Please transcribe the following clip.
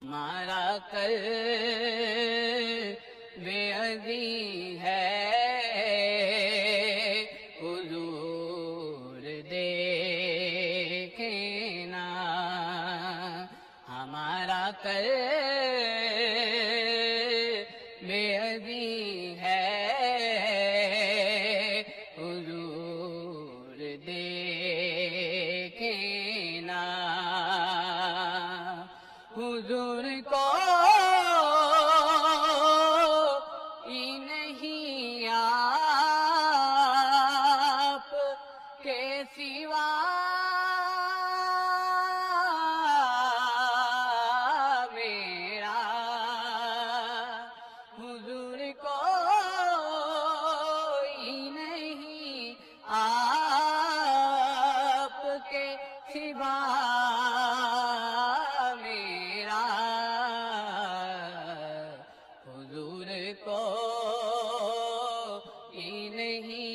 ہمارا قلب عزیز ہے حضور دیکھنا، ہمارا قلب عزیز ہے حضور دیکھنا، حضور کو ہی نہیں آپ کے سوا میرا، حضور کو ہی نہیں آپ کے سوا حضور کو ہی نہیں